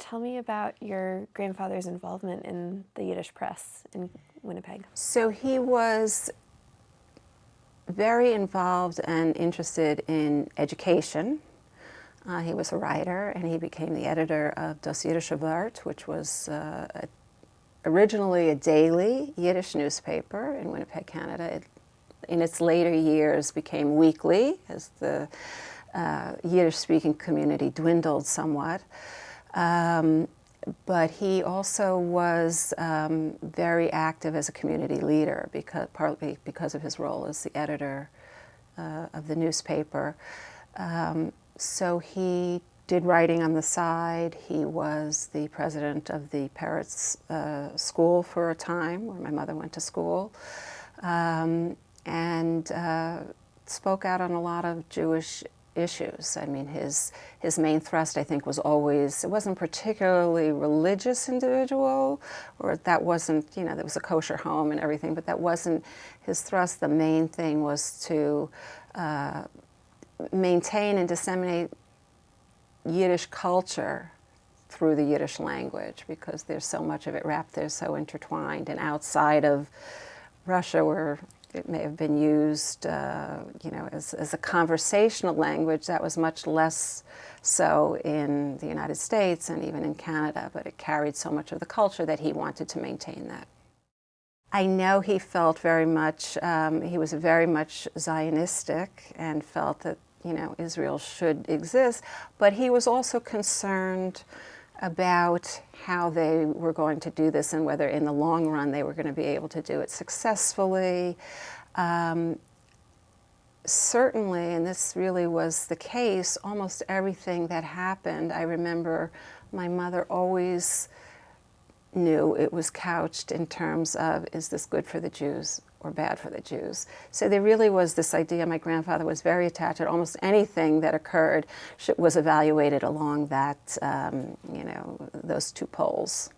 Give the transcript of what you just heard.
tell me about your grandfather's involvement in the Yiddish press in Winnipeg. So he was very involved and interested in education. He was a writer, and he became the editor of Das Yidishe Vort, which was originally a daily Yiddish newspaper in Winnipeg, Canada. It, in its later years, became weekly as the Yiddish-speaking community dwindled somewhat. But he also was very active as a community leader, partly because of his role as the editor of the newspaper. So he did writing on the side. He was the president of the Parrots School for a time, where my mother went to school, and spoke out on a lot of Jewish issues. I mean, his main thrust, I think, was always, it wasn't particularly religious individual, or that wasn't, you know, there was a kosher home and everything, but that wasn't his thrust. The main thing was to maintain and disseminate Yiddish culture through the Yiddish language, because there's so much of it wrapped there, so intertwined, and outside of Russia, where it may have been used, you know, as a conversational language, that was much less so in the United States and even in Canada, but it carried so much of the culture that he wanted to maintain that. I know he felt very much, he was very much Zionistic and felt that, you know, Israel should exist, but he was also concerned about how they were going to do this and whether in the long run they were going to be able to do it successfully. Certainly, and this really was the case, almost everything that happened, I remember my mother always knew it was couched in terms of, is this good for the Jews or bad for the Jews? So there really was this idea. My grandfather was very attached. Almost anything that occurred was evaluated along that, you know, those two poles.